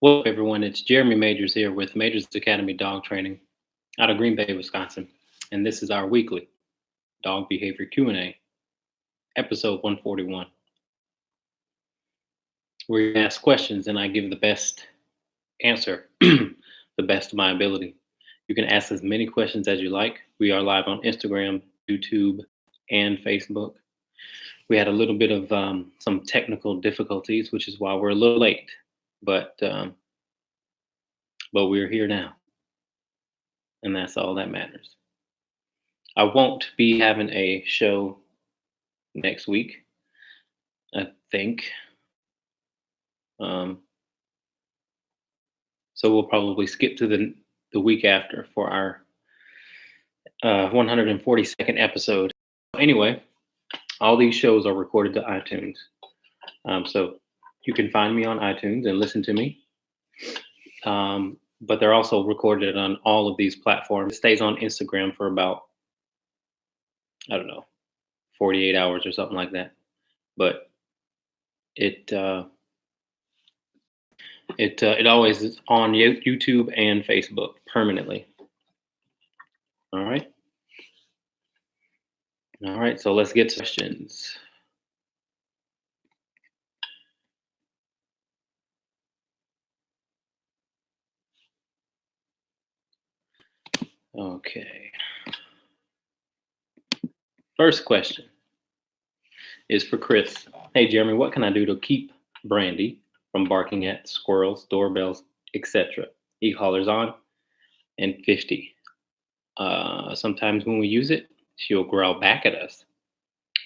Well, everyone, it's Jeremy Majors here with Majors Academy Dog Training out of Green Bay, Wisconsin, and this is our weekly dog behavior Q&A, episode 141. Where you ask questions and I give the best answer, the best of my ability. You can ask as many questions as you like. We are live on Instagram, YouTube, and Facebook. We had a little bit of some technical difficulties, which is why we're a little late, but we're here now, and that's all that matters. I won't be having a show next week, I think. Um, so we'll probably skip to the week after for our 142nd episode. Anyway, all these shows are recorded to iTunes. So you can find me on iTunes and listen to me. But they're also recorded on all of these platforms. It stays on Instagram for about, I don't know, 48 hours or something like that. But it always is on YouTube and Facebook permanently. All right. All right. So let's get to questions. Okay. First question is for Chris. Hey, Jeremy, what can I do to keep Brandy from barking at squirrels, doorbells, etc.? E-collars on and 50. Sometimes when we use it, she'll growl back at us.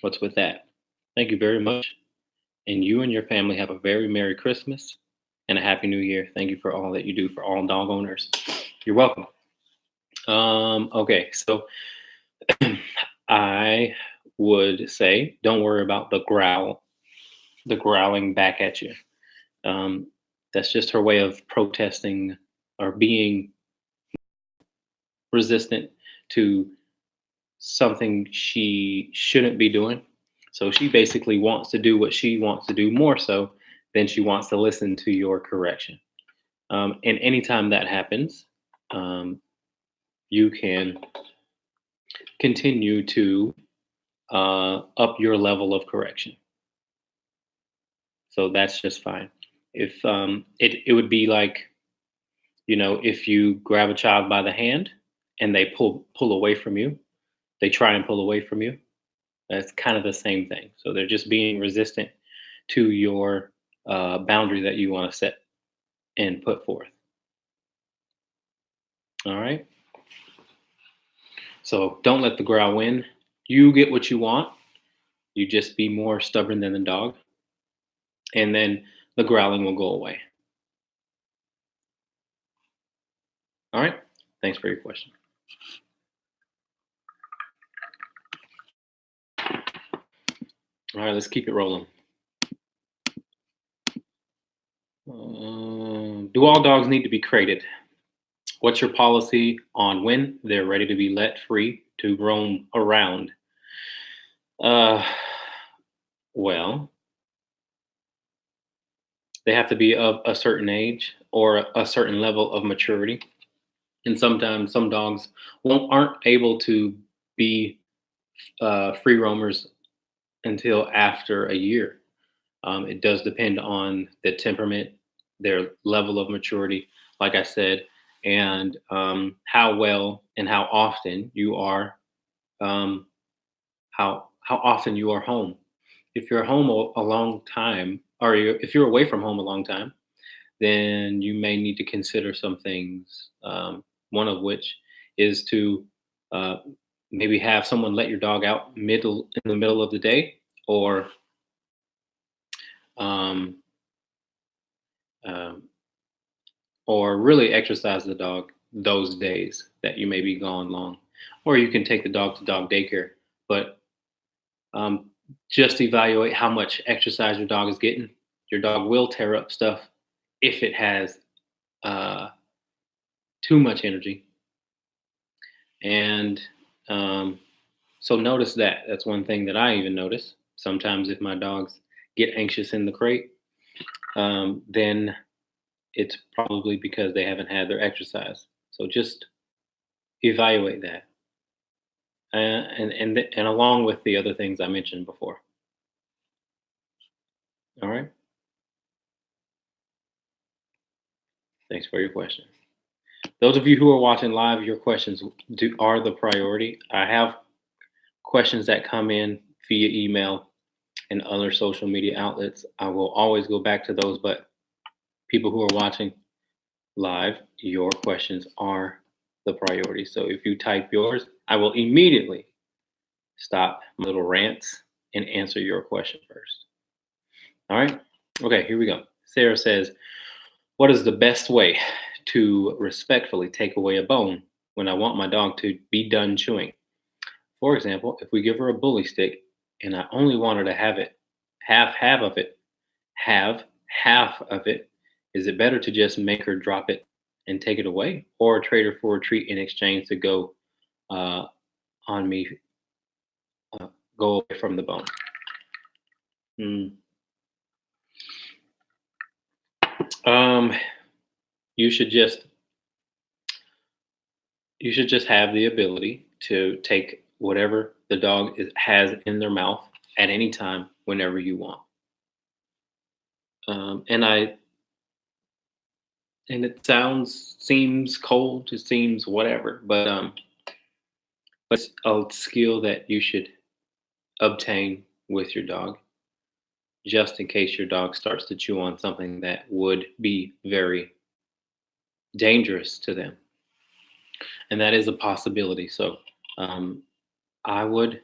What's with that? Thank you very much. And you and your family have a very Merry Christmas and a Happy New Year. Thank you for all that you do for all dog owners. You're welcome. Okay, so I would say don't worry about the growling back at you. That's just her way of protesting or being resistant to something she shouldn't be doing. So she basically wants to do what she wants to do more so than she wants to listen to your correction. And anytime that happens, you can continue to up your level of correction. So that's just fine. If it would be like, if you grab a child by the hand and they pull away from you, they try and pull away from you. That's kind of the same thing. So they're just being resistant to your boundary that you want to set and put forth. All right. So don't let the growl win. You get what you want. You just be more stubborn than the dog. And then the growling will go away. All right. Thanks for your question. All right, let's keep it rolling. Do all dogs need to be crated? What's your policy on when they're ready to be let free to roam around? Well, they have to be of a certain age or a certain level of maturity. And sometimes some dogs aren't able to be free roamers until after a year. It does depend on the temperament, their level of maturity, like I said, and how well and how often you are, how often you are home. If you're home a long time, or if you're away from home a long time, then you may need to consider some things. One of which is to uh, maybe have someone let your dog out in the middle of the day, or um, um, or really exercise the dog those days that you may be gone long. Or you can take the dog to dog daycare, but just evaluate how much exercise your dog is getting. Your dog will tear up stuff if it has too much energy. And so notice that. That's one thing that I even notice. Sometimes if my dogs get anxious in the crate, then it's probably because they haven't had their exercise. So just evaluate that, and along with the other things I mentioned before. All right. Thanks for your question. Those of you who are watching live, your questions are the priority. I have questions that come in via email and other social media outlets. I will always go back to those, but people who are watching live, your questions are the priority. So if you type yours, I will immediately stop my little rants and answer your question first. All right. Okay, here we go. Sarah says, what is the best way to respectfully take away a bone when I want my dog to be done chewing? For example, if we give her a bully stick and I only want her to have half of it, is it better to just make her drop it and take it away, or trade her for a treat in exchange to uh, on me, uh, go away from the bone? Hmm. Um, you should just have the ability to take whatever the dog has in their mouth at any time, whenever you want. And it seems cold, it seems whatever, but it's a skill that you should obtain with your dog, just in case your dog starts to chew on something that would be very dangerous to them, and that is a possibility. So um, I would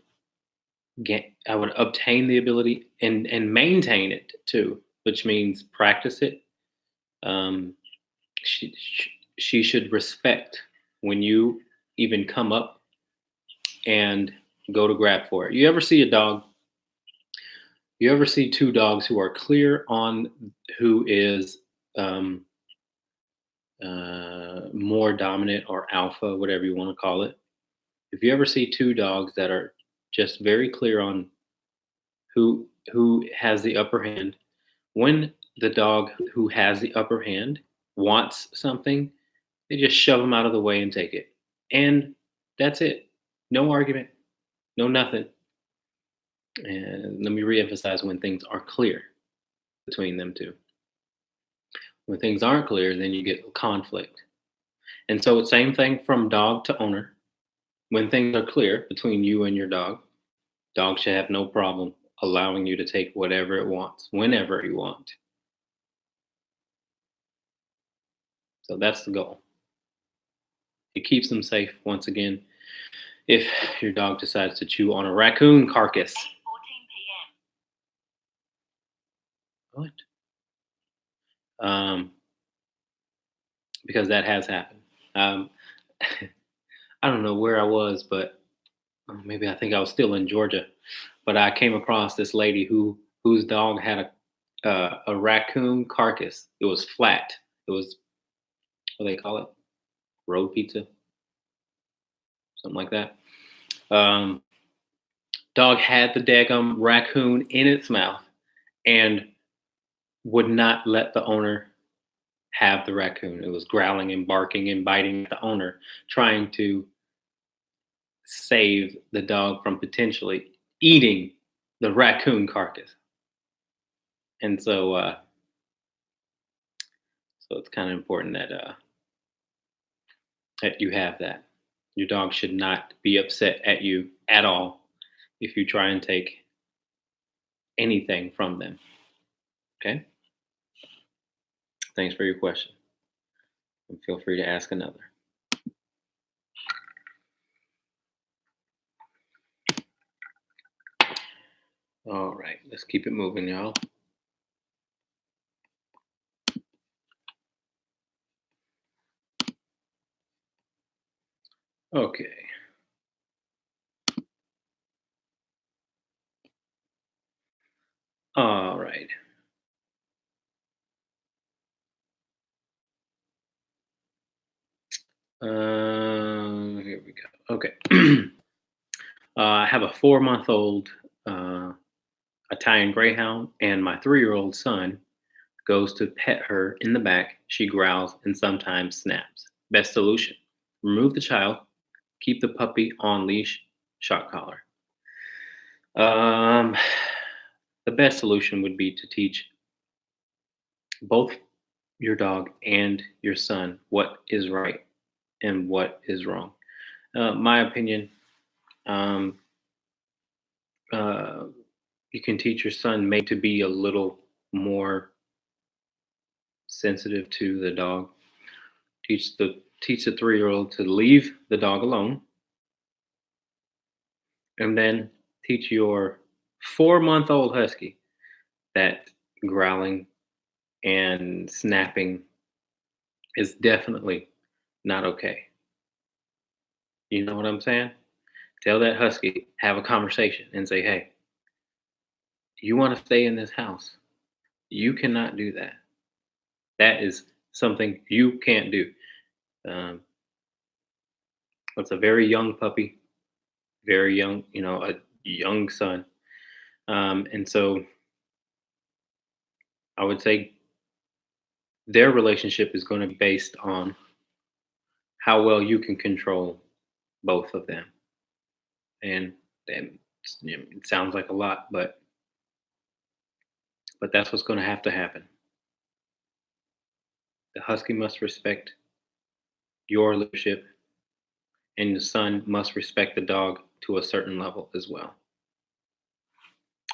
I would obtain the ability and maintain it too, which means practice it. Um, she should respect when you even come up and go to grab for it. You ever see two dogs who are clear on who is um, more dominant or alpha, whatever you want to call it? If you ever see two dogs that are just very clear on who has the upper hand, when the dog who has the upper hand wants something, they just shove them out of the way and take it. And that's it. No argument, no nothing. And let me reemphasize, when things are clear between them two. When things aren't clear, then you get conflict. And so, same thing from dog to owner. When things are clear between you and your dog should have no problem allowing you to take whatever it wants, whenever you want. So that's the goal. It keeps them safe. Once again, if your dog decides to chew on a raccoon carcass, 8:14 p.m. What? Because that has happened. Um, I don't know where I was, but maybe I think I was still in Georgia. But I came across this lady whose dog had a raccoon carcass. It was flat. It was, what do they call it? Road pizza, something like that. Um, Dog had the daggum raccoon in its mouth and would not let the owner have the raccoon. It was growling and barking and biting at the owner, trying to save the dog from potentially eating the raccoon carcass. And so it's kind of important that you have that. Your dog should not be upset at you at all if you try and take anything from them. Okay? Thanks for your question. And feel free to ask another. All right, let's keep it moving, y'all. Okay. All right. Here we go. Okay. I have a 4-month-old Italian Greyhound, and my 3-year-old son goes to pet her in the back, she growls and sometimes snaps. Best solution: remove the child, keep the puppy on leash, shock collar. Um, the best solution would be to teach both your dog and your son what is right and what is wrong. My opinion, um, uh, you can teach your son maybe to be a little more sensitive to the dog. Teach the 3-year-old to leave the dog alone, and then teach your 4-month-old husky that growling and snapping is definitely not okay. You know what I'm saying? Tell that husky, have a conversation and say, hey, you want to stay in this house. You cannot do that. That is something you can't do. Um, it's a very young puppy, very young, a young son. And so I would say their relationship is going to be based on how well you can control both of them. And then it sounds like a lot, but that's what's going to have to happen. The husky must respect your leadership, and the son must respect the dog to a certain level as well.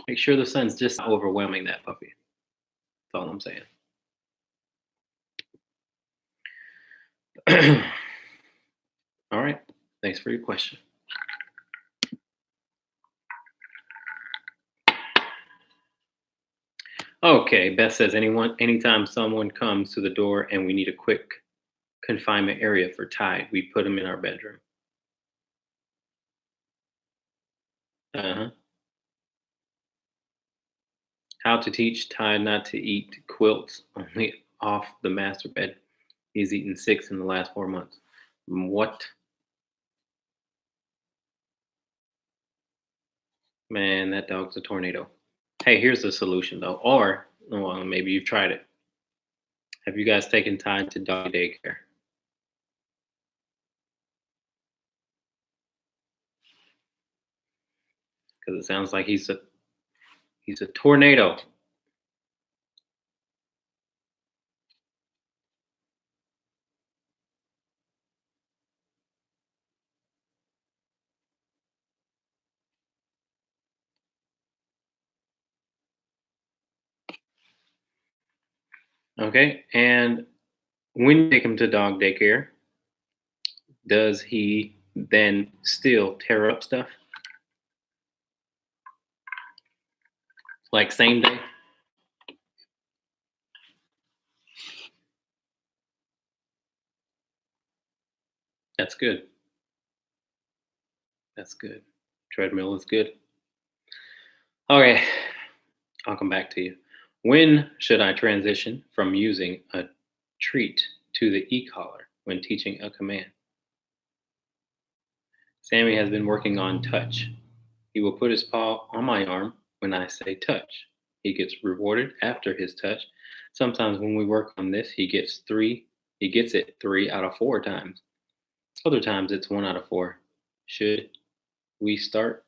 Make sure the son's just not overwhelming that puppy. That's all I'm saying. All right. Thanks for your question. Okay, Beth says anytime someone comes to the door and we need a quick confinement area for Tide, we put him in our bedroom. Uh-huh. How to teach Tide not to eat quilts only off the master bed. He's eaten 6 in the last 4 months. What? Man, that dog's a tornado. Hey, here's the solution though. Or, well, maybe you've tried it. Have you guys taken Tide to dog daycare? Because it sounds like he's a tornado. Okay, and when you take him to dog daycare, does he then still tear up stuff like same day? That's good. That's good. Treadmill is good. Okay, I'll come back to you. When should I transition from using a treat to the e-collar when teaching a command? Sammy has been working on touch. He will put his paw on my arm when I say touch. He gets rewarded after his touch. Sometimes when we work on this, he gets it 3 out of 4 times. Other times it's 1 out of 4. Should we start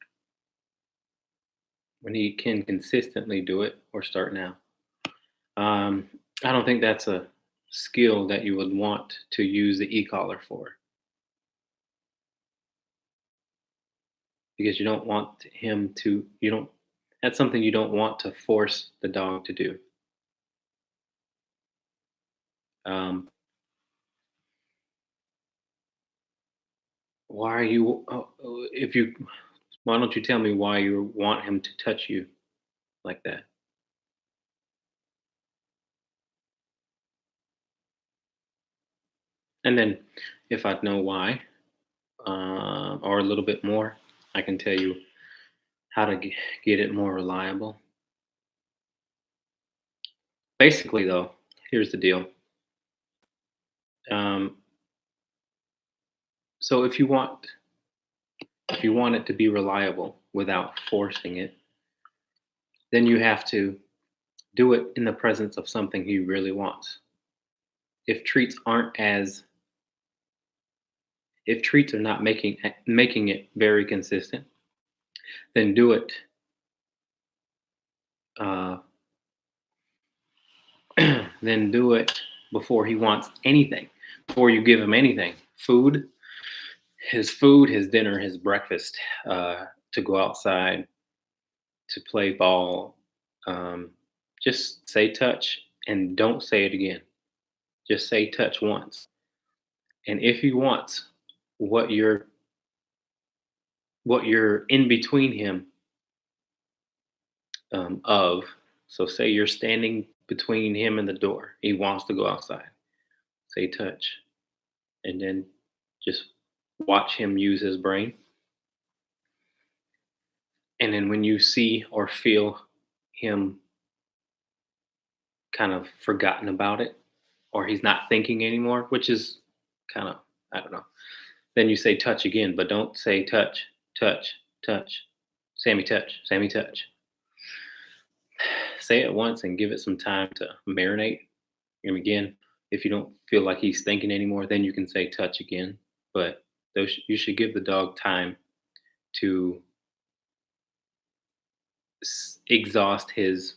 when he can consistently do it or start now? I don't think that's a skill that you would want to use the e-collar for, because you don't want him to, you don't, that's something you don't want to force the dog to do. Um, why are you, if you, why don't you tell me why you want him to touch you like that? And then if I know why, or a little bit more, I can tell you how to get it more reliable. Basically, though, here's the deal. Um, so if you want it to be reliable without forcing it, then you have to Do it in the presence of something he really wants. If treats aren't as if treats are not making it very consistent, then do it. Uh, then do it before he wants anything. Before you give him anything, food, his dinner, his breakfast, to go outside, to play ball. Um, just say touch and don't say it again. Just say touch once. And if he wants what you're what you're in between him of, so say you're standing between him and the door. He wants to go outside. Say touch, and then just watch him use his brain. And then when you see or feel him kind of forgotten about it, or he's not thinking anymore, which is kind of, I don't know, then you say touch again, but don't say touch, touch, touch, Sammy touch, Sammy touch. Say it once and give it some time to marinate. And again, if you don't feel like he's thinking anymore, then you can say touch again. But you should give the dog time to exhaust his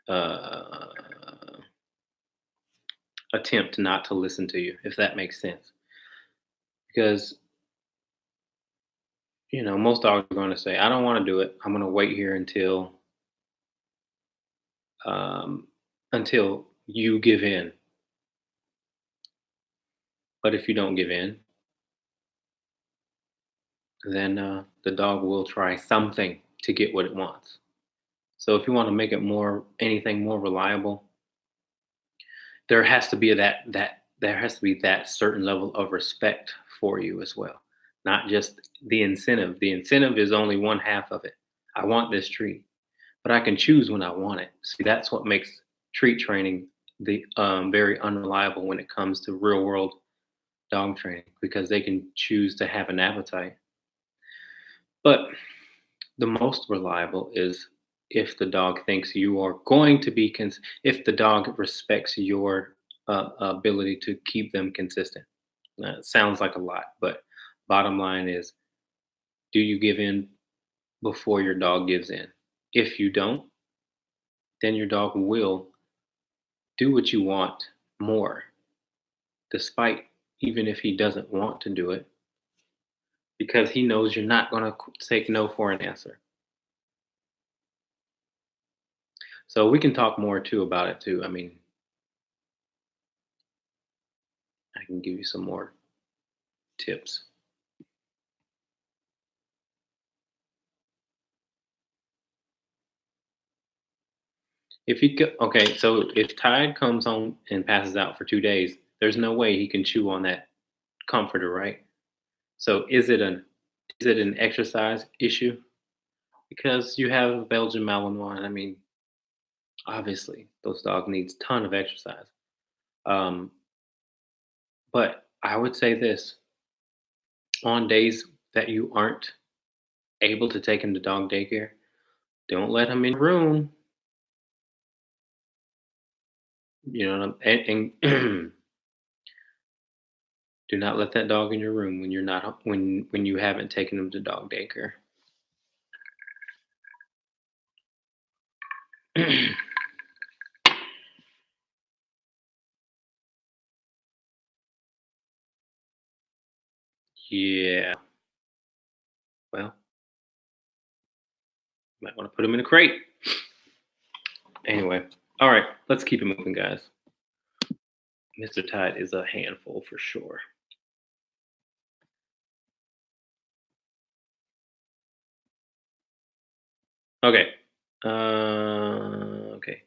uh, attempt not to listen to you, if that makes sense. Because most dogs are going to say, "I don't want to do it. I'm going to wait here um, until you give in." But if you don't give in, then the dog will try something to get what it wants. So if you want to make it anything more reliable, there has to be that certain level of respect for you as well, not just the incentive. The incentive is only one half of it. I want this treat, but I can choose when I want it. See, that's what makes treat training the very unreliable when it comes to real world dog training, because they can choose to have an appetite. But the most reliable is if the dog thinks you are going to be if the dog respects your ability to keep them consistent. It sounds like a lot, but bottom line is, do you give in before your dog gives in? If you don't, then your dog will do what you want more, despite even if he doesn't want to do it, because he knows you're not going to take no for an answer. So we can talk more too about it too. I mean, I can give you some more tips. If he okay, so if Tide comes home and passes out for 2 days, there's no way he can chew on that comforter, right? So is it an exercise issue? Because you have Belgian Malinois. I mean, obviously those dogs needs ton of exercise. Um, but I would say this: on days that you aren't able to take him to dog daycare, don't let him in your room. You know, and do not let that dog in your room when you're not when you haven't taken him to dog daycare. Yeah. Well, might want to put him in a crate. Anyway, all right, let's keep it moving, guys. Mr. Tide is a handful for sure. Okay. Okay.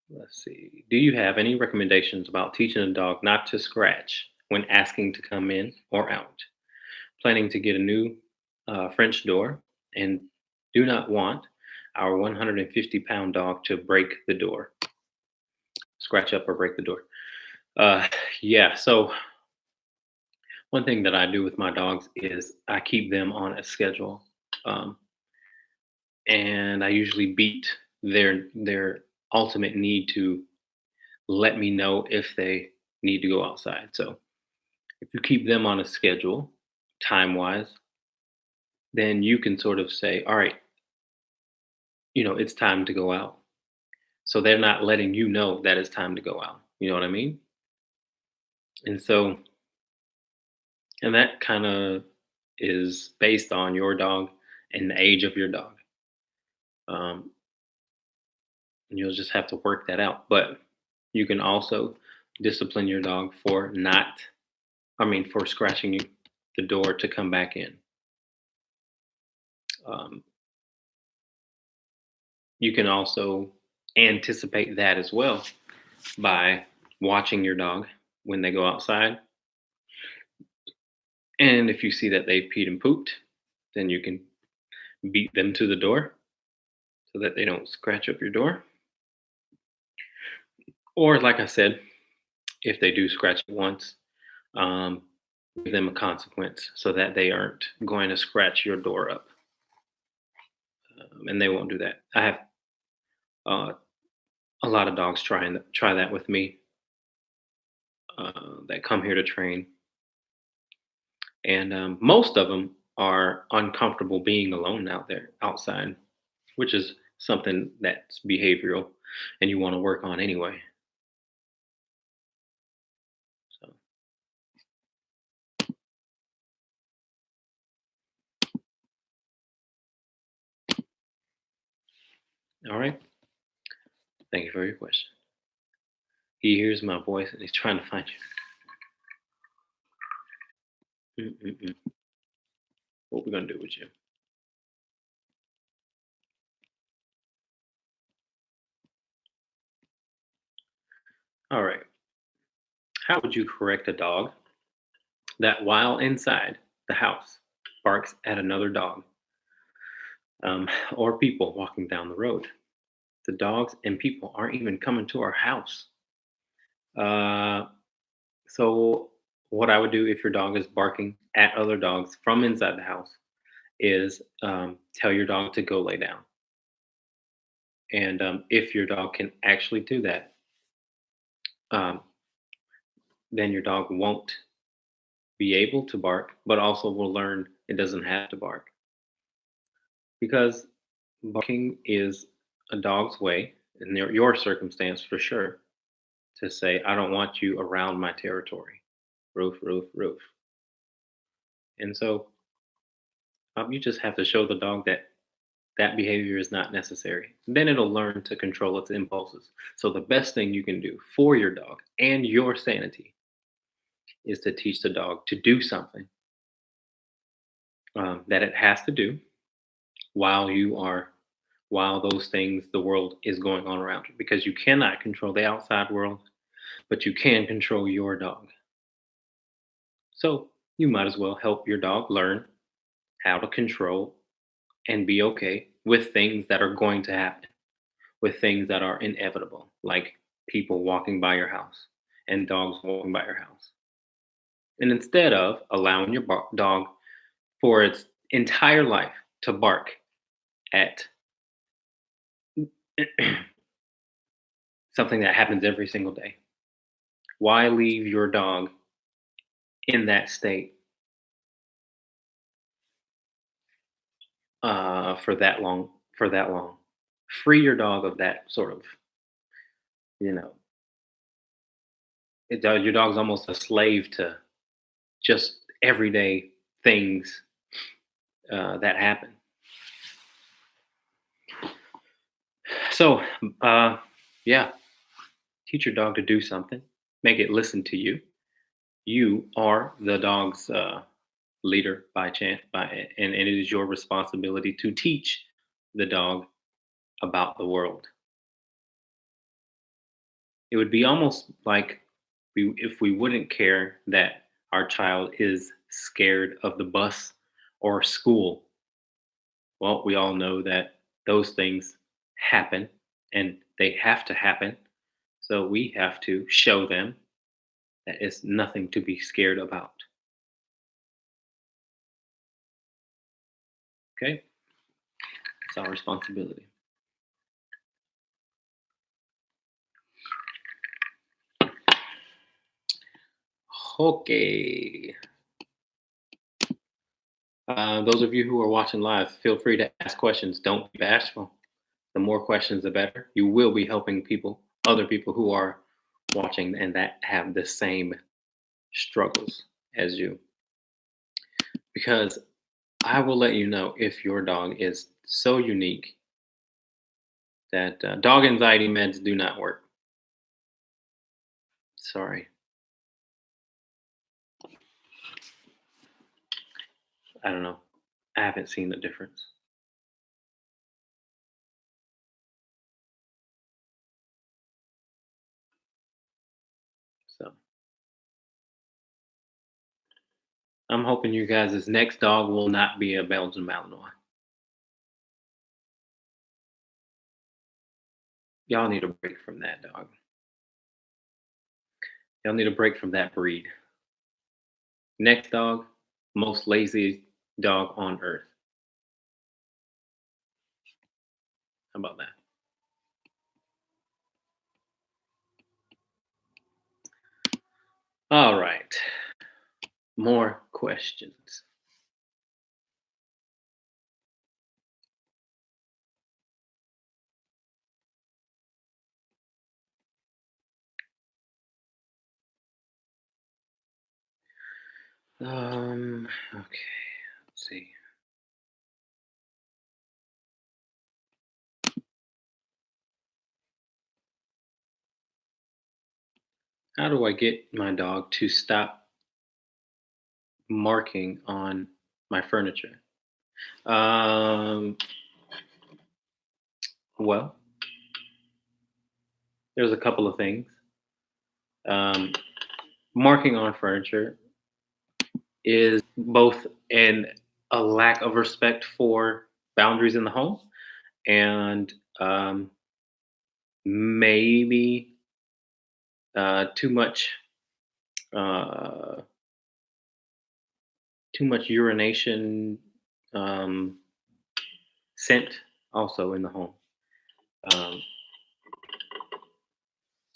Let's see. Do you have any recommendations about teaching a dog not to scratch when asking to come in or out? Planning to get a new French door and do not want our 150-pound dog to break the door, scratch up or break the door. Uh, yeah. So one thing that I do with my dogs is I keep them on a schedule, um, and I usually beat their ultimate need to let me know if they need to go outside. So if you keep them on a schedule, time wise, then you can sort of say, all right, it's time to go out. So they're not letting you know that it's time to go out. You know what I mean? And so, and that kind of is based on your dog and the age of your dog. Um, and you'll just have to work that out. But you can also discipline your dog for not, for scratching the door to come back in. Um, you can also anticipate that as well by watching your dog when they go outside. And if you see that they've peed and pooped, then you can beat them to the door so that they don't scratch up your door. Or, like I said, if they do scratch it once, um, give them a consequence so that they aren't going to scratch your door up. And they won't do that. I have uh, a lot of dogs try that with me that come here to train, and most of them are uncomfortable being alone out there outside, which is something that's behavioral, and you want to work on anyway. So, all right. Thank you for your question. He hears my voice and he's trying to find you. Mm-mm-mm. What we gonna do with you? All right. How would you correct a dog that, while inside the house, barks at another dog, or people walking down the road? The dogs and people aren't even coming to our house. Uh, so, what I would do if your dog is barking at other dogs from inside the house is tell your dog to go lay down. And if your dog can actually do that, um, then your dog won't be able to bark, but also will learn it doesn't have to bark. Because barking is a dog's way, in your circumstance for sure, to say, I don't want you around my territory. Roof, roof, roof. And so you just have to show the dog that that behavior is not necessary. Then it'll learn to control its impulses. So the best thing you can do for your dog and your sanity is to teach the dog to do something that it has to do while you are while those things the world is going on around you, because you cannot control the outside world, but you can control your dog. So you might as well help your dog learn how to control and be okay with things that are going to happen, with things that are inevitable, like people walking by your house and dogs walking by your house. And instead of allowing your dog for its entire life to bark at something that happens every single day, why leave your dog in that state for that long? For that long, free your dog of that sort of, you know, your dog's almost a slave to just everyday things that happen. So, yeah, teach your dog to do something. Make it listen to you. You are the dog's leader by chance, and it is your responsibility to teach the dog about the world. It would be almost like if we wouldn't care that our child is scared of the bus or school. Well, we all know that those things happen and they have to happen. So we have to show them that it's nothing to be scared about. Okay? It's our responsibility. Okay. Those of you who are watching live, feel free to ask questions. Don't be bashful. The more questions, the better. You will be helping other people who are watching and that have the same struggles as you. Because I will let you know if your dog is so unique that dog anxiety meds do not work. Sorry. I don't know. I haven't seen the difference. So I'm hoping you guys' next dog will not be a Belgian Malinois. Y'all need a break from that dog. Y'all need a break from that breed. Next dog, most lazy dog on earth. How about that? All right. More questions. Okay. Let's see. How do I get my dog to stop marking on my furniture? Um, well, there's a couple of things. Um, Marking on furniture is both a lack of respect for boundaries in the home and maybe too much uh, urination um, scent also in the home. Um,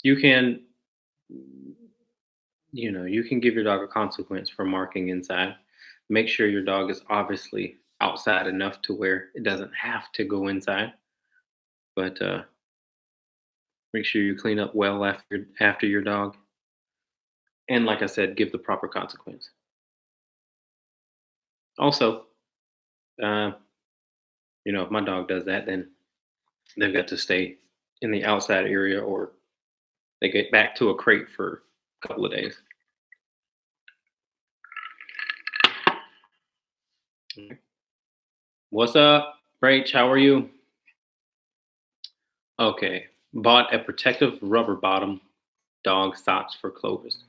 you can you can give your dog a consequence for marking inside. Make sure your dog is obviously outside enough to where it doesn't have to go inside, but make sure you clean up well after your dog. And like I said, give the proper consequence. Also, uh, if my dog does that, then they've got to stay in the outside area or they get back to a crate for a couple of days. Okay. What's up, Rach? How are you? Okay. Bought a protective rubber bottom dog socks for Clovis.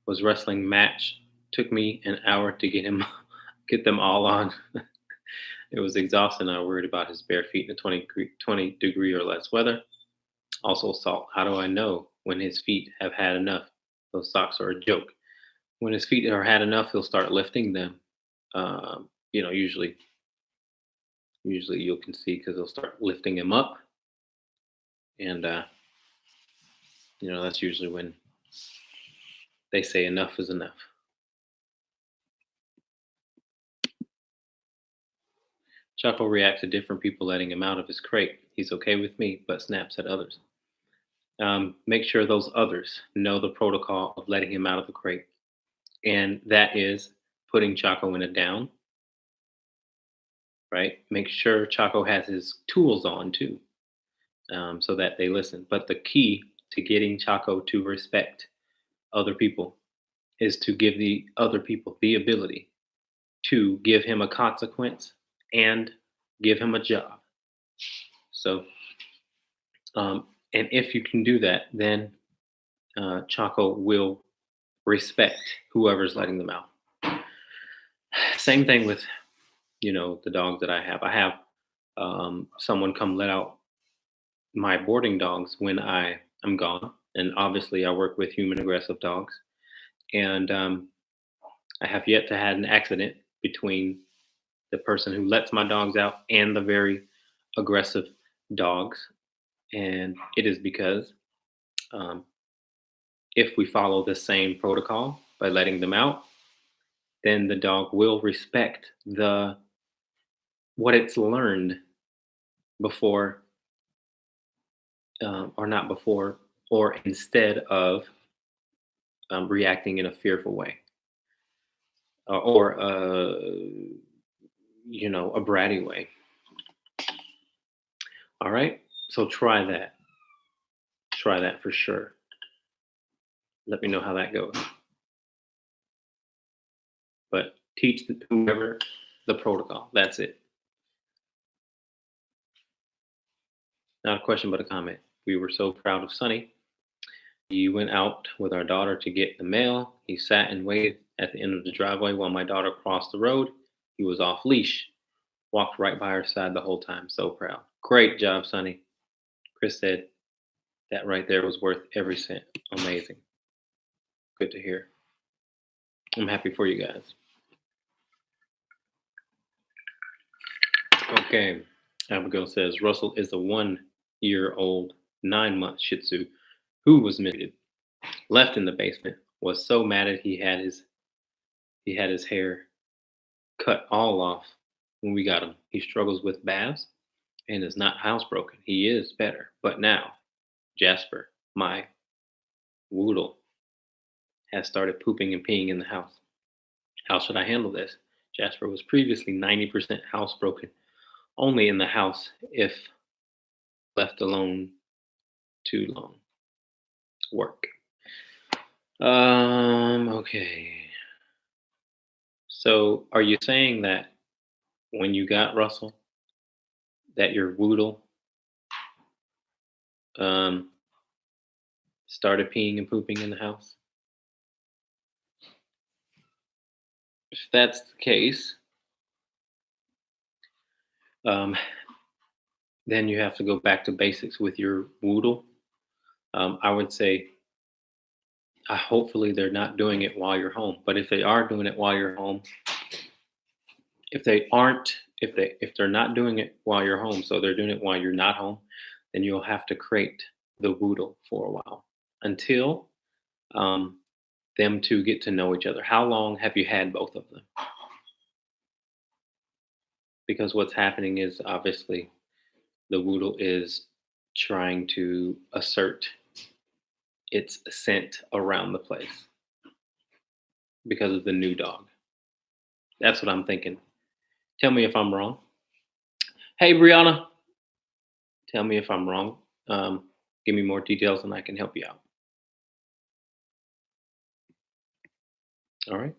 Was wrestling match. Took me an hour to get them all on. It was exhausting. I worried about his bare feet in the 20 degree or less weather. Also, salt. How do I know when his feet have had enough? Those socks are a joke. When his feet are had enough, he'll start lifting them. Usually you can see because they'll start lifting him up, and that's usually when they say enough is enough. Chaco reacts to different people letting him out of his crate. He's okay with me, but snaps at others. Make sure those others know the protocol of letting him out of the crate, and that is putting Chaco in a down. Right? Make sure Chaco has his tools on too, so that they listen. But the key to getting Chaco to respect other people is to give the other people the ability to give him a consequence and give him a job. So, and if you can do that, then Chaco will respect whoever's letting them out. Same thing with, the dogs that I have. I have someone come let out my boarding dogs when I am gone. And obviously, I work with human aggressive dogs. And I have yet to have an accident between the person who lets my dogs out and the very aggressive dogs. And it is because if we follow the same protocol, by letting them out, then the dog will respect the what it's learned before, or not before, or instead of reacting in a fearful way, or a bratty way. All right, so try that. Try that for sure. Let me know how that goes. But teach whoever the protocol. That's it. Not a question, but a comment. We were so proud of Sonny. He went out with our daughter to get the mail. He sat and waited at the end of the driveway while my daughter crossed the road. He was off leash. Walked right by her side the whole time. So proud. Great job, Sonny. Chris said that right there was worth every cent. Amazing. Good to hear. I'm happy for you guys. Okay. Abigail says Russell is a 1-year-old, 9-month Shih Tzu who was mistreated, left in the basement. Was so mad at he had his hair cut all off when we got him. He struggles with baths and is not housebroken. He is better, but now Jasper, my Woodle, has started pooping and peeing in the house. How should I handle this? Jasper was previously 90% housebroken, only in the house if left alone too long. Work. Okay. So are you saying that when you got Russell, that your Woodle started peeing and pooping in the house? If that's the case, then you have to go back to basics with your Woodle. I would say, hopefully they're not doing it while you're home. But if they are doing it while you're home, if they're not doing it while you're home, so they're doing it while you're not home, then you'll have to crate the Woodle for a while until them two get to know each other. How long have you had both of them? Because what's happening is obviously the Woodle is trying to assert its scent around the place because of the new dog. That's what I'm thinking. Tell me if I'm wrong. Hey, Brianna. Tell me if I'm wrong. Give me more details and I can help you out. All right.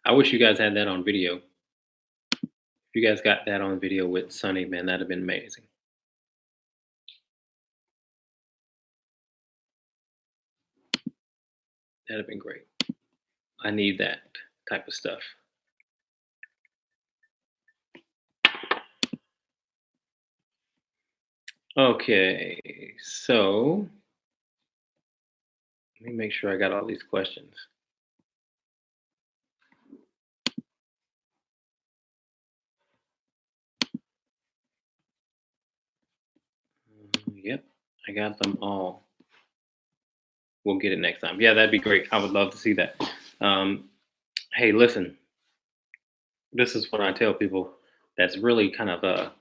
I wish you guys had that on video. If you guys got that on video with Sonny, man, that'd have been amazing. That'd have been great. I need that type of stuff. Okay, so let me make sure I got all these questions. Yep, I got them all. We'll get it next time. Yeah, that'd be great. I would love to see that. Hey, listen, this is what I tell people. That's really kind of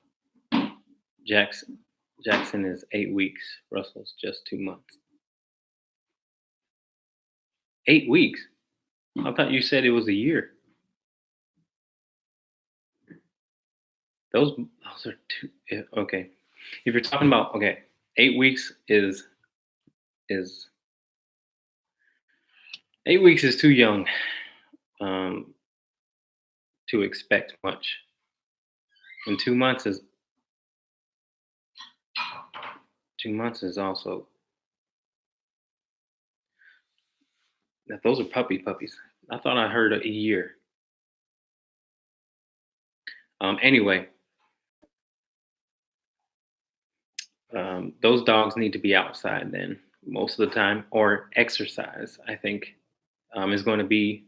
Jackson is 8 weeks. Russell's just 2 months. 8 weeks? I thought you said it was a year. Those are two. Okay. If you're talking about 8 weeks is 8 weeks is too young to expect much, and 2 months is also. Now, those are puppies. I thought I heard a year. Anyway, those dogs need to be outside then most of the time, or exercise, I think, is going to be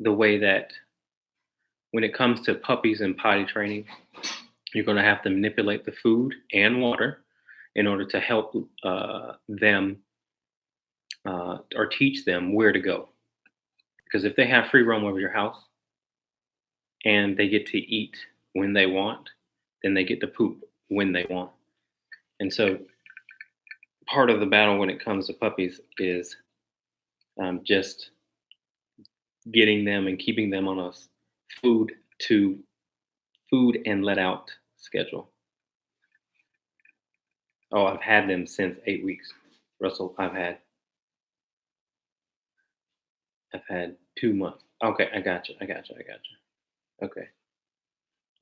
the way that When it comes to puppies and potty training, you're going to have to manipulate the food and water in order to help them or teach them where to go. Because if they have free roam over your house and they get to eat when they want, then they get to poop when they want. And so part of the battle when it comes to puppies is just getting them and keeping them on a food to food and let out schedule. Oh, I've had them since 8 weeks. Russell, I've had 2 months. Okay, I got you. Okay.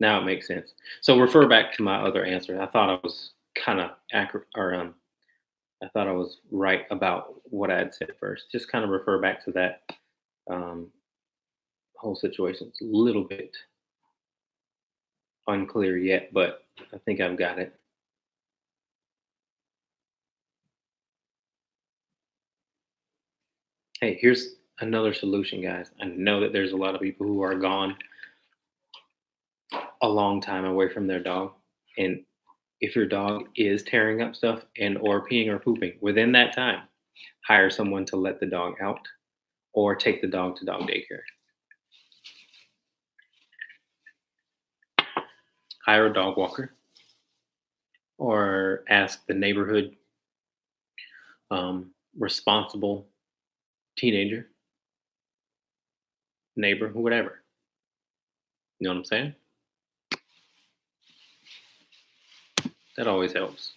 Now it makes sense. So refer back to my other answer. I thought I was kind of accurate, or I thought I was right about what I had said first. Just kind of refer back to that um, whole situation. It's a little bit unclear yet, but I think I've got it. Hey, here's another solution, guys. I know that there's a lot of people who are gone a long time away from their dog, and if your dog is tearing up stuff and or peeing or pooping within that time, hire someone to let the dog out or take the dog to dog daycare. Hire a dog walker or ask the neighborhood responsible teenager, neighbor, whatever. You know what I'm saying? That always helps.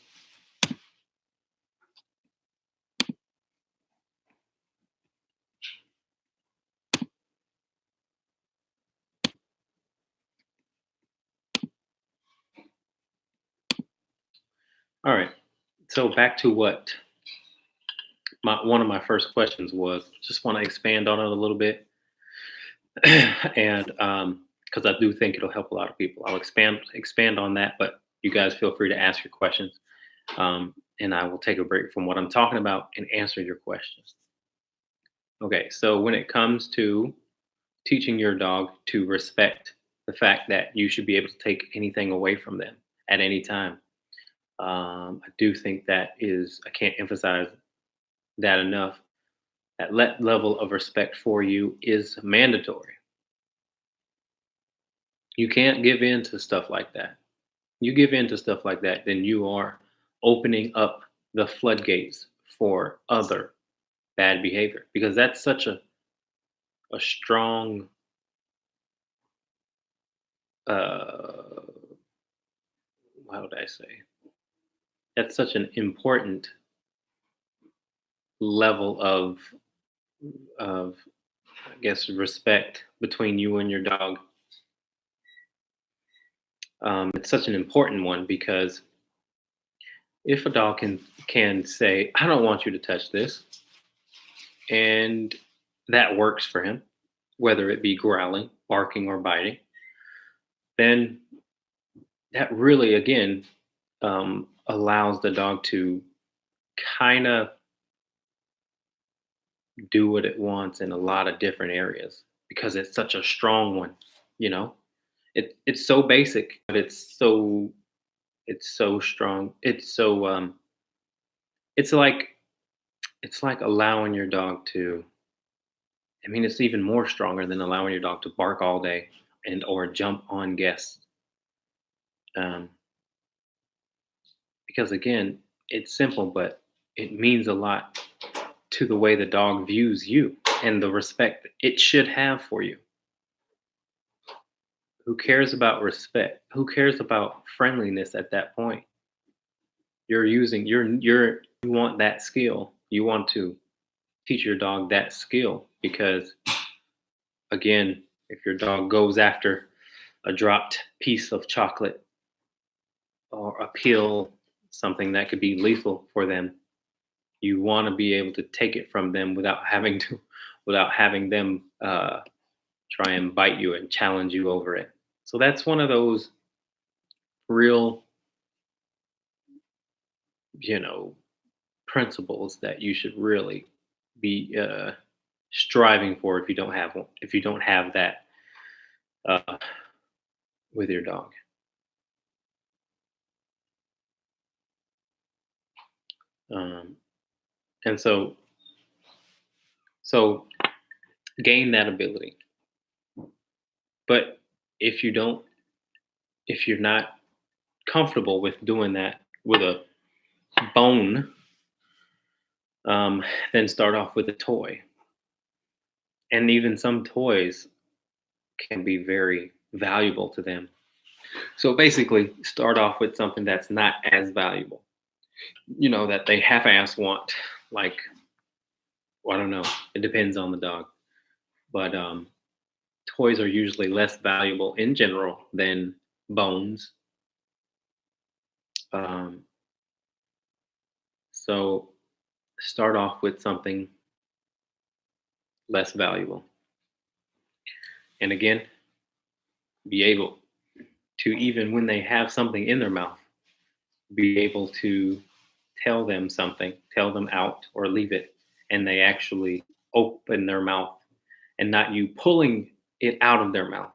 All right. So back to what one of my first questions was. Just want to expand on it a little bit, and because I do think it'll help a lot of people. I'll expand on that, but you guys feel free to ask your questions, and I will take a break from what I'm talking about and answer your questions. Okay. So when it comes to teaching your dog to respect the fact that you should be able to take anything away from them at any time. I do think that I can't emphasize that enough. That level of respect for you is mandatory. You can't give in to stuff like that. You give in to stuff like that, then you are opening up the floodgates for other bad behavior because that's such a strong, uh, how would I say? That's such an important level of I guess respect between you and your dog. It's such an important one because if a dog can say, "I don't want you to touch this," and that works for him, whether it be growling, barking, or biting, then that really again allows the dog to kind of do what it wants in a lot of different areas because it's such a strong one. You know, it's so basic, but it's so strong. It's like it's like allowing your dog to. I mean, it's even more stronger than allowing your dog to bark all day and or jump on guests. Um, because again, it's simple, but it means a lot to the way the dog views you and the respect it should have for you. Who cares about respect? Who cares about friendliness at that point? You're using you want that skill. You want to teach your dog that skill because again, if your dog goes after a dropped piece of chocolate or a pill, something that could be lethal for them, you want to be able to take it from them without having them try and bite you and challenge you over it. So that's one of those real, you know, principles that you should really be striving for if you don't have one, if you don't have that uh, with your dog. Um, and so gain that ability. But if you don't, if you're not comfortable with doing that with a bone, um, then start off with a toy. And even some toys can be very valuable to them. So basically, start off with something that's not as valuable, that they half-ass want. Like, well, I don't know. It depends on the dog, but toys are usually less valuable in general than bones. Um, so start off with something less valuable, and again, be able to, even when they have something in their mouth, be able to tell them something, tell them out or leave it, and they actually open their mouth and not you pulling it out of their mouth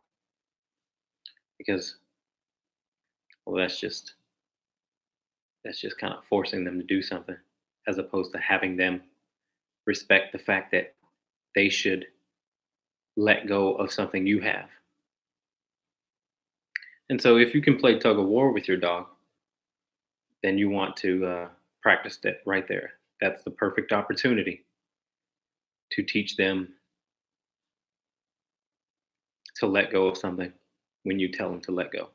because, well, that's just kind of forcing them to do something as opposed to having them respect the fact that they should let go of something you have. And so if you can play tug of war with your dog, then you want to practice that right there. That's the perfect opportunity to teach them to let go of something when you tell them to let go.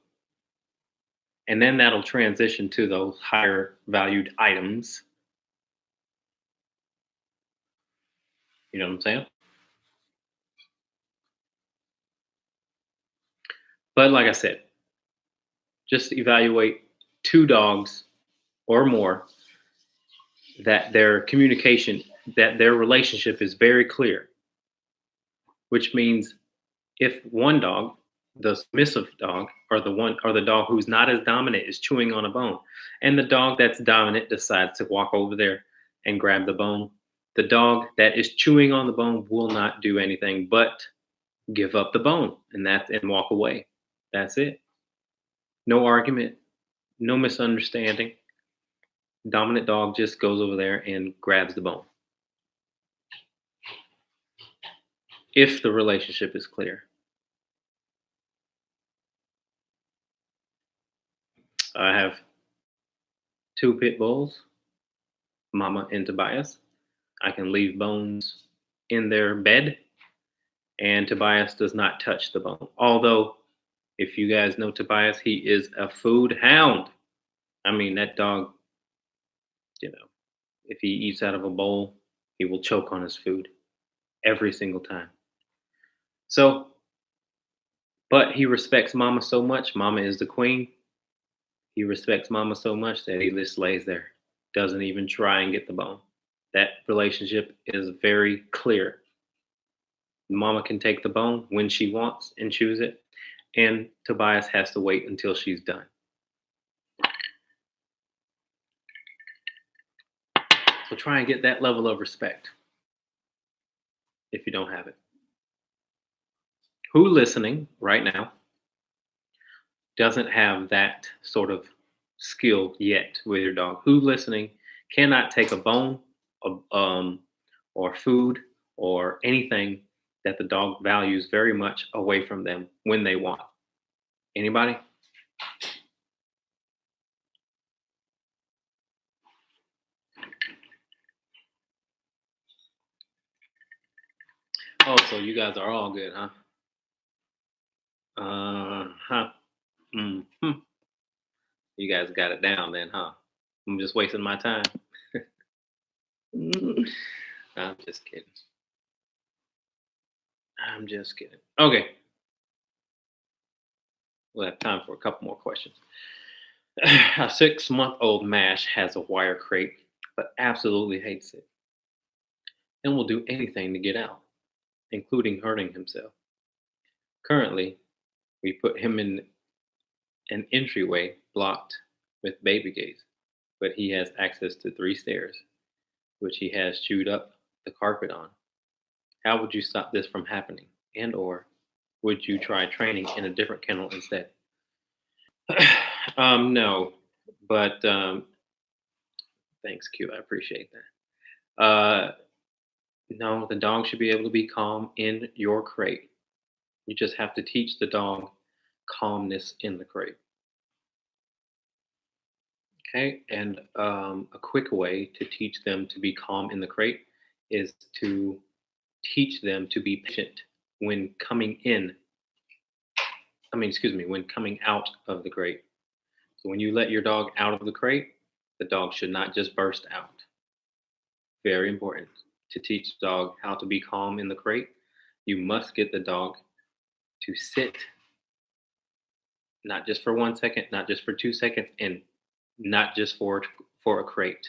And then that'll transition to those higher valued items. You know what I'm saying? But like I said, just evaluate two dogs or more that their communication, that their relationship is very clear, which means if one dog, the submissive dog, or the dog who's not as dominant is chewing on a bone, and the dog that's dominant decides to walk over there and grab the bone, the dog that is chewing on the bone will not do anything but give up the bone and walk away. That's it. No argument, no misunderstanding. Dominant dog just goes over there and grabs the bone if the relationship is clear. I have two pit bulls, Mama and Tobias. I can leave bones in their bed, and Tobias does not touch the bone. Although, if you guys know Tobias, he is a food hound. I mean, that dog, you know, if he eats out of a bowl, he will choke on his food every single time. So, but he respects Mama so much. Mama is the queen. He respects Mama so much that he just lays there, doesn't even try and get the bone. That relationship is very clear. Mama can take the bone when she wants and choose it, and Tobias has to wait until she's done. So try and get that level of respect if you don't have it. Who listening right now doesn't have that sort of skill yet with your dog? Who listening cannot take a bone, or food, or anything that the dog values very much away from them when they want? Anybody? Oh, so you guys are all good, huh? Huh. Hmm. You guys got it down then, huh? I'm just wasting my time. I'm just kidding. I'm just kidding. Okay, we'll have time for a couple more questions. A 6-month-old Mash has a wire crate, but absolutely hates it and will do anything to get out, including hurting himself. Currently, we put him in an entryway blocked with baby gates, but he has access to 3 stairs, which he has chewed up the carpet on. How would you stop this from happening? And or Would you try training in a different kennel instead? No, but thanks, Q. I appreciate that. No, the dog should be able to be calm in your crate. You just have to teach the dog calmness in the crate. Okay, and a quick way to teach them to be calm in the crate is to teach them to be patient when coming in. Excuse me, when coming out of the crate. So when you let your dog out of the crate, the dog should not just burst out. Very important to teach the dog how to be calm in the crate. You must get the dog to sit, not just for 1 second, not just for 2 seconds, and not just for a crate.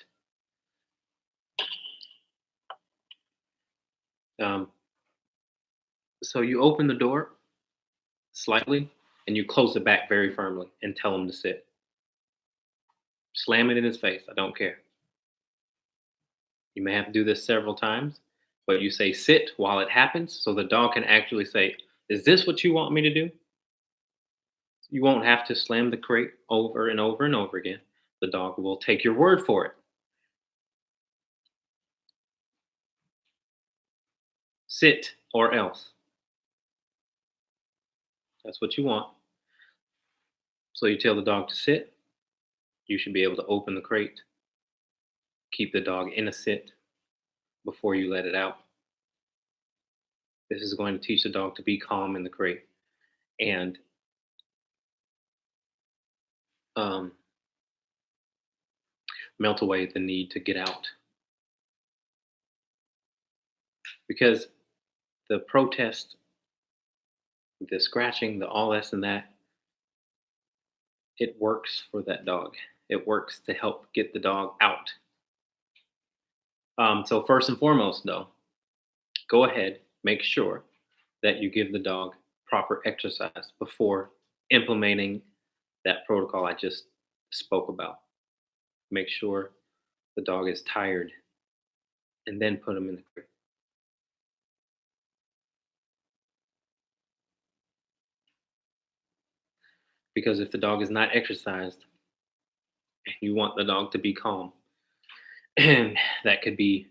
Um, so you open the door slightly and you close it back very firmly and tell him to sit. Slam it in his face. I don't care. You may have to do this several times, but you say sit while it happens so the dog can actually say, "Is this what you want me to do?" You won't have to slam the crate over and over and over again. The dog will take your word for it. Sit or else. That's what you want. So you tell the dog to sit. You should be able to open the crate, keep the dog in a sit before you let it out. This is going to teach the dog to be calm in the crate and um, melt away the need to get out. Because the protest, the scratching, the all this and that, it works for that dog. It works to help get the dog out. So first and foremost, though, go ahead, make sure that you give the dog proper exercise before implementing that protocol I just spoke about. Make sure the dog is tired and then put him in the crate. Because if the dog is not exercised and you want the dog to be calm, and that could be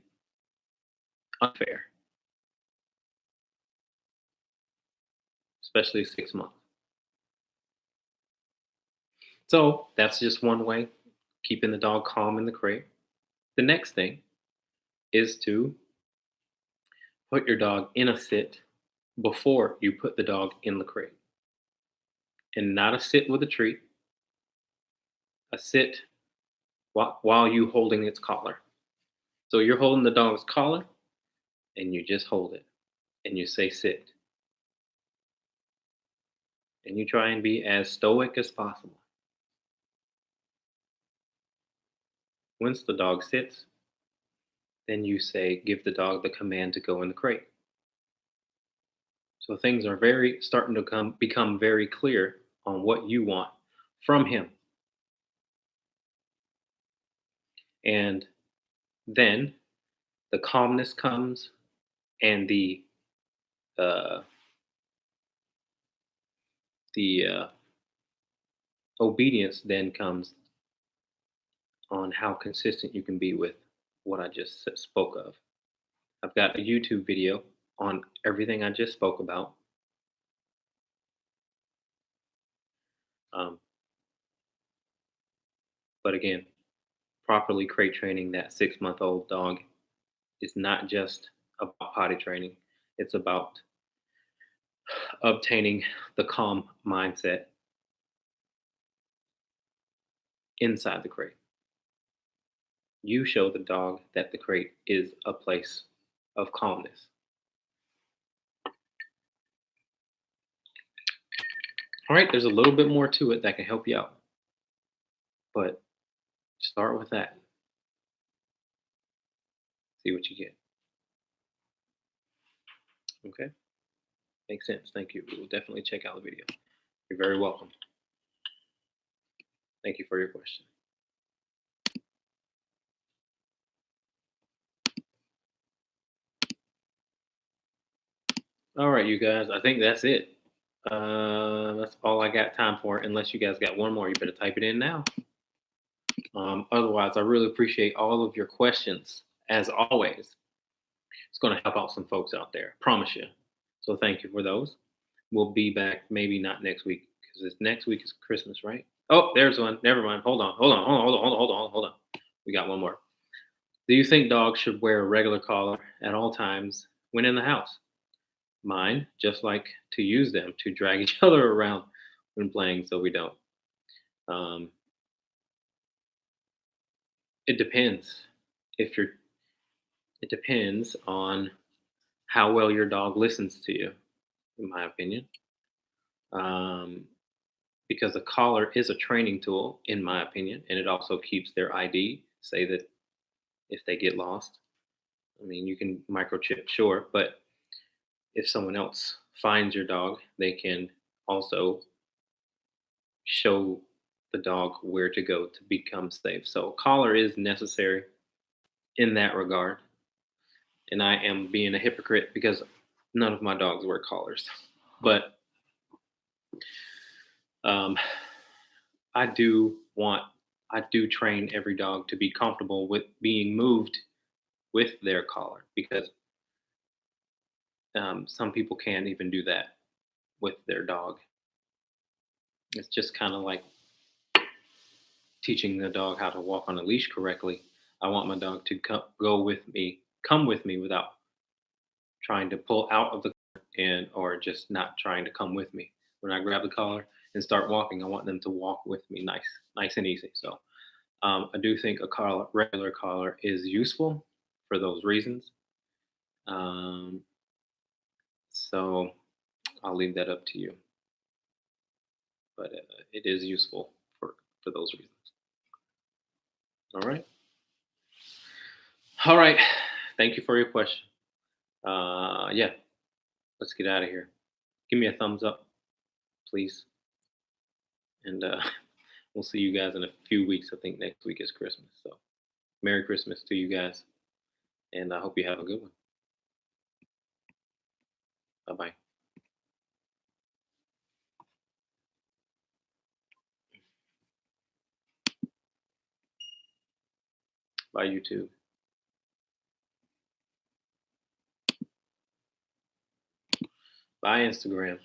unfair, especially 6 months. So that's just one way, keeping the dog calm in the crate. The next thing is to put your dog in a sit before you put the dog in the crate. And not a sit with a treat, a sit while you holding its collar. So you're holding the dog's collar and you just hold it and you say sit. And you try and be as stoic as possible. Once the dog sits, then you say, give the dog the command to go in the crate. So things are very starting to become very clear on what you want from him. And then the calmness comes and uh, the obedience then comes on how consistent you can be with what I just spoke of. I've got a YouTube video on everything I just spoke about. Um, but again, properly crate training that 6-month-old dog is not just about potty training, it's about obtaining the calm mindset inside the crate. You show the dog that the crate is a place of calmness. All right, there's a little bit more to it that can help you out, but start with that. See what you get. Okay? Makes sense. Thank you. We will definitely check out the video. You're very welcome. Thank you for your question. All right, you guys. I think that's it. That's all I got time for. Unless you guys got one more, you better type it in now. Otherwise, I really appreciate all of your questions. As always, it's going to help out some folks out there. Promise you. So thank you for those. We'll be back maybe not next week because next week is Christmas, right? Oh, there's one. Never mind. Hold on. We got one more. Do you think dogs should wear a regular collar at all times when in the house? Mine just like to use them to drag each other around when playing, so we don't. Um, it depends. If you're, it depends on how well your dog listens to you, in my opinion. Um, because a collar is a training tool, in my opinion, and it also keeps their ID. Say that if they get lost, I mean, you can microchip, sure, but if someone else finds your dog, they can also show the dog where to go to become safe. So a collar is necessary in that regard. And I am being a hypocrite because none of my dogs wear collars. But um, I do want, I do train every dog to be comfortable with being moved with their collar because some people can't even do that with their dog. It's just kind of like teaching the dog how to walk on a leash correctly. I want my dog to come with me without trying to pull out of the and or just not trying to come with me. When I grab the collar and start walking, I want them to walk with me, nice and easy. So I do think a collar, regular collar, is useful for those reasons. Um, so I'll leave that up to you, but it is useful for those reasons. All right, all right. Thank you for your question. Yeah, let's get out of here. Give me a thumbs up, please, and we'll see you guys in a few weeks. I think next week is Christmas, so Merry Christmas to you guys, and I hope you have a good one. Bye bye. Bye, YouTube. Bye, Instagram.